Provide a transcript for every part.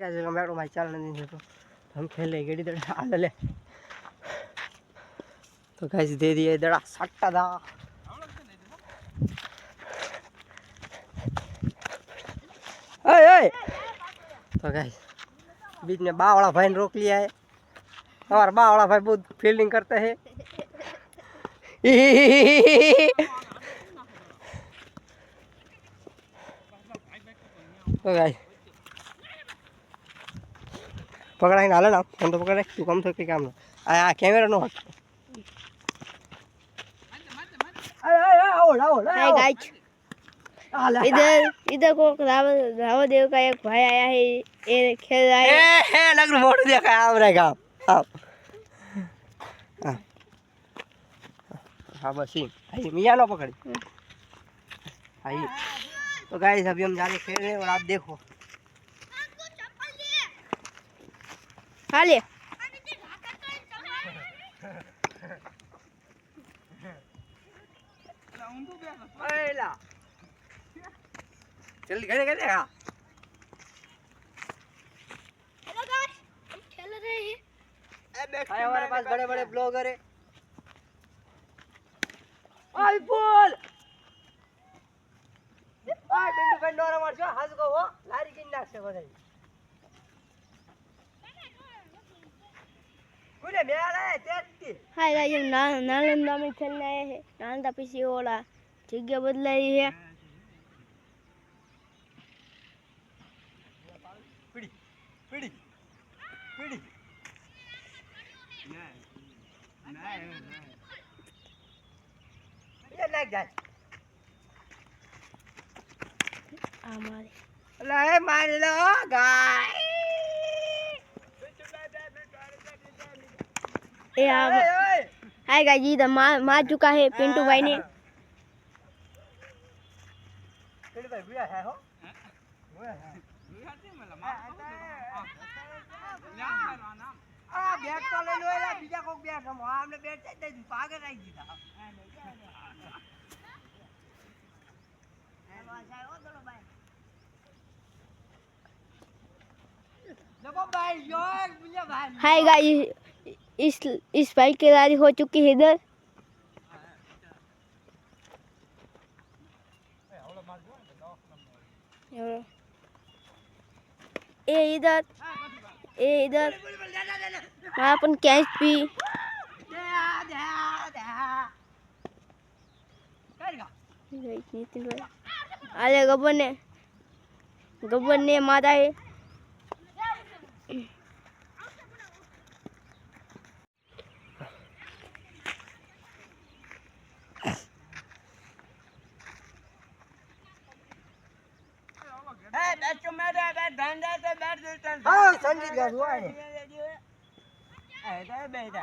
बैठो भाई चल नहीं तो हम खेले गेड़ी दड़ा आ ले तो गाइस दे दिए दड़ा सट्टा दा तो गाइस बीच में बावड़ा भाई ने रोक लिया है। हमारा बावड़ा भाई बहुत फील्डिंग करते हैं। तो गाइस पकड़ा ना ना हम तो पकड़े तू कम तो काम ना आ कैमरा नो हट हाय गाइस इधर इधर को रावदेव का एक भाई आया है ये खेल रहा है ए नगर मोड़ देखा हमरे गांव हां हां बस आई मियां नो पकड़ी आई तो गाइस अभी हम जाके खेल रहे हैं और आप देखो हाँ ले जल्दी घरे घरे आ हेलो गाइस हम खेल रहे हैं हमारे पास बड़े बड़े ब्लॉगर है। आई बोल आई बिंदु पेंडोरा मारछो हाज को हो लारी किन नाख से बधाई कुने मेरा है तेती हाय गाइस हम नालंदा में खेलने आए हैं। नालंदा पीछे वाला जगह बदलाई है। पीड़ी पीड़ी पीड़ी ये लग जाए हमारे ले मार लो गाय ये हाय गाइस इधर मार चुका है पिंटू भाई ने। पिंटू भाई बुआ है हो बुआ है आ बैट तो ले लो एला बीजा को बैट हम हमने बैट दे दी पागे रही दीदा हेलो आजा ओ दलो भाई जब भाई यो बुझे भाई हाय गाइस इस भाई की रारी हो चुकी है इधर ए इधर वहाँ अपन कैच भी अरे गब्बर ने मारा है। संगीत गा हुआ है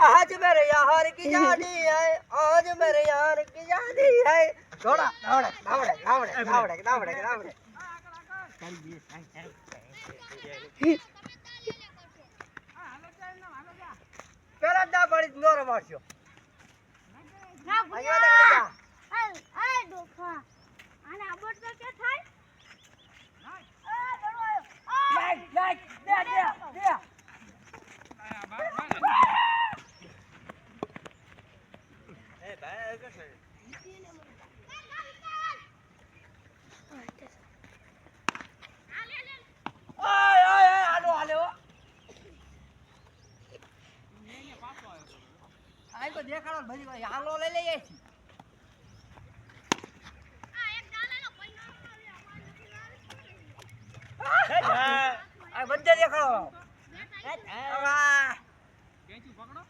आज मेरे यार की जानी है आज मेरे यार की जानी है थोड़ा दौड़े दौड़े दौड़े दौड़े दौड़े दौड़े पेला दा बड़ी नोर मारछो ना बुझा ए दोखा आने अबड़ तो के थाय लाइक लाइक दे ए भाई कैसे ओए ओए आलो आलो आई को देखाड़ो भजी भाई आलो ले ले छी आ एक डाले लो कोई ना आ बंदे देखाड़ो वाह कैचू पकड़ो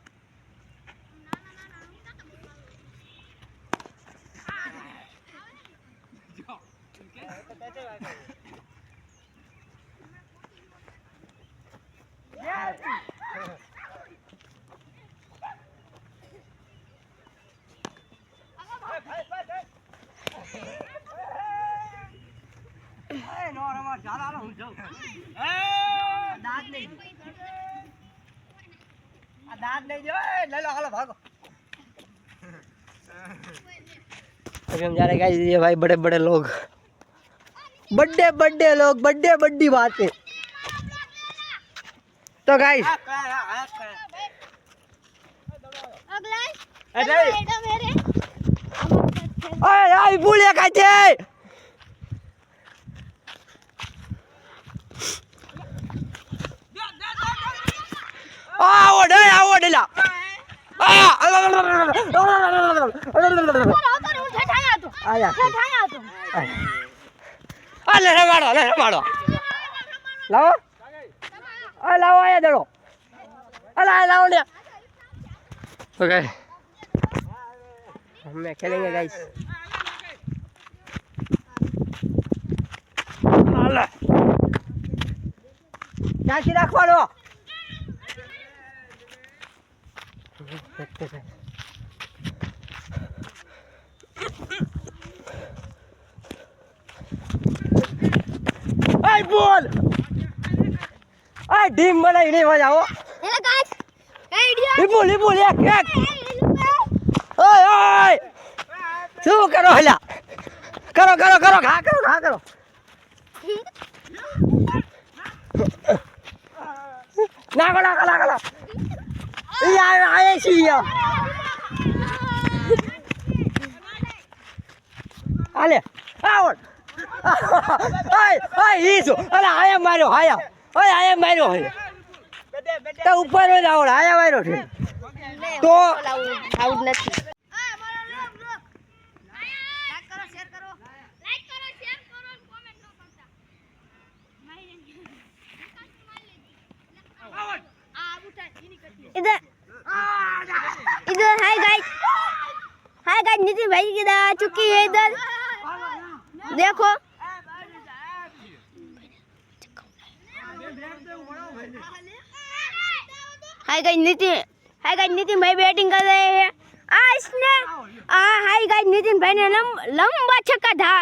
दांत नहीं जो ले लो हालो भागो अभी हम जा रहे हैं ये भाई बड़े बड़े लोग बड्डे बड्डे लोग बड्डे बड्डी बातें તો ગાઈસ ઓય આઈ ભૂલે કાઈ છે આવો ડેલા આલે રમાડો લાવો લાવો આયા દેડો લાવો લે ઓકે हम खेलेंगे गाइस નાખી રાખવાનો આય બોલ આય ટીમ બનાવી નહીં મજા એલા ગાઈસ એ બોલ એક ઓય શું કરો હલા કરો ઘા કરો નાગો ઈ આય છીએ આલે આવડ ઓય ઈસો અલા આયા માર્યો આયા માર્યો હે તો ઉપર જ આવડ આયા માર્યો છે તો આઉટ નથી इधर हाय गाइस नितिन भाई की आ चुकी है इधर देखो हाय गाइस नितिन भाई बैटिंग कर रहे हैं इसने हाय गाइस नितिन भाई ने लंबा छक्का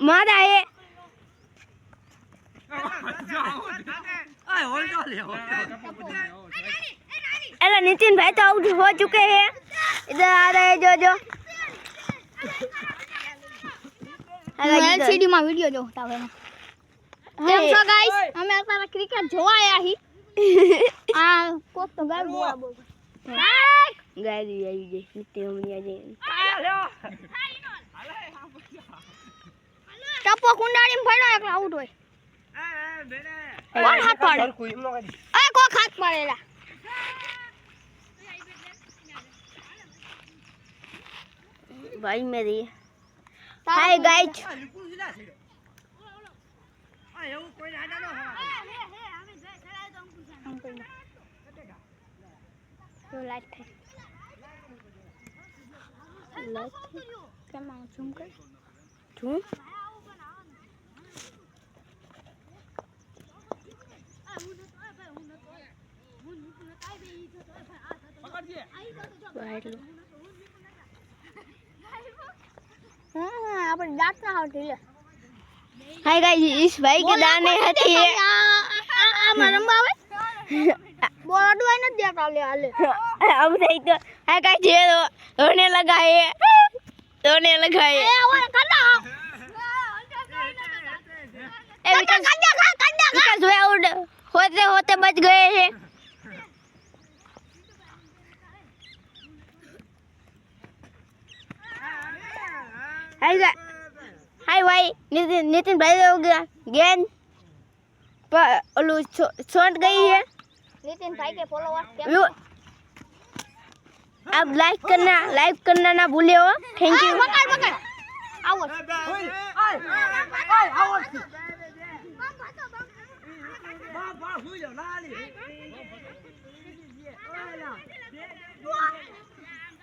मारा है अरे नितिन भाई तो आउट हो चुके हैं इधर आ रहे हैं जो एलसीडी में वीडियो જોતા હોય કેમ છો ગાઈસ અમે અત્યારે ક્રિકેટ જોવા આયા હી આ કોક તો ગાય બોલા બોલ गाय दी आई जे नितिन हमनी आ जे ટપો કુંડાળી માં પડ્યો એકલા આઉટ હોય કોણ હાથ પાડે એ કોક હાથ પાડેલા भाई मेरी हाय गाइस તો લાઈટ થાય કેમ આ ઝૂમ કર झूम આપણે દાંત ના આવતી લે हाय गाइस इस भाई के दाने हथी है આ રંબા આવે બોલ અડવાઈ ન દેતા લે હાલે अब सही तो हाय गाइस ये रोने लगा है એ ઓય કડા ए विकास हुआ आउट होते बच गए हैं हाय भाई नितिन भाई हो गया गेंद पर ओलू छोड़ गई है नितिन भाई के फॉलोअर्स क्या आप लाइक करना ना भूलिए हो थैंक यू પકડ આવો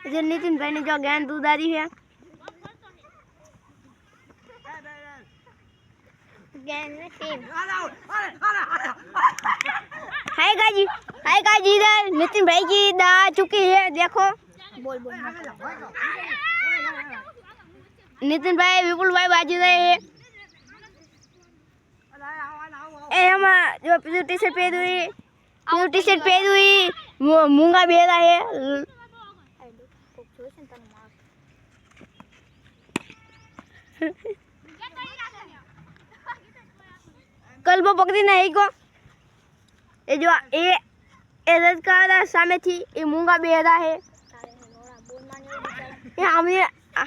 इधर नितिन भाई ने जो गेंद उतारी है गेंद में टीम हाय गाइस इधर नितिन भाई की दा चुकी है देखो बोल नितिन भाई विपुल भाई बाजू रहे हैं ए हम जो टी शर्ट पहनी हुई मूंगा बेरा है कल वो पकड़ी नहीं को એ જો એ રજકા સામેથી એ મૂંગા બે હતા હે એ અમે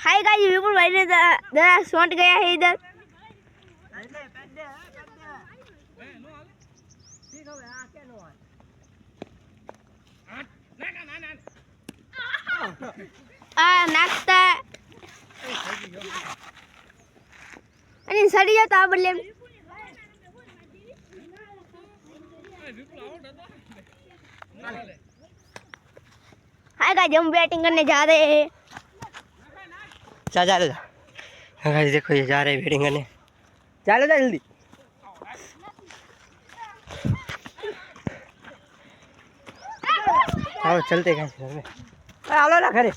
હાય ગાઈસ વિપુલ ભાઈ ને જરા શોટ ગયા है इधर નાખતા અને સડી જતા આ બદલે हाय गाइस हम बैटिंग करने जा रहे हैं जा गाइस देखो ये जा रहे हैं बैटिंग करने चलो जा जल्दी आओ चलते गाइस घर में आलो ना घरे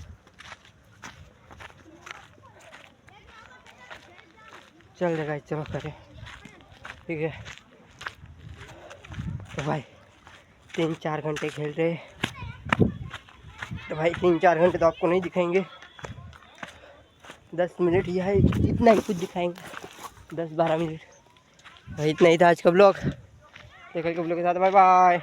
चल रहे गाइस चलो घरे ठीक है तो भाई 3-4 घंटे खेल रहे तो भाई 3-4 घंटे तो आपको नहीं दिखाएंगे 10 मिनट या है इतना ही कुछ दिखाएंगे 10-12 मिनट भाई इतना ही था आज का ब्लॉग कल के ब्लॉग के साथ बाय बाय।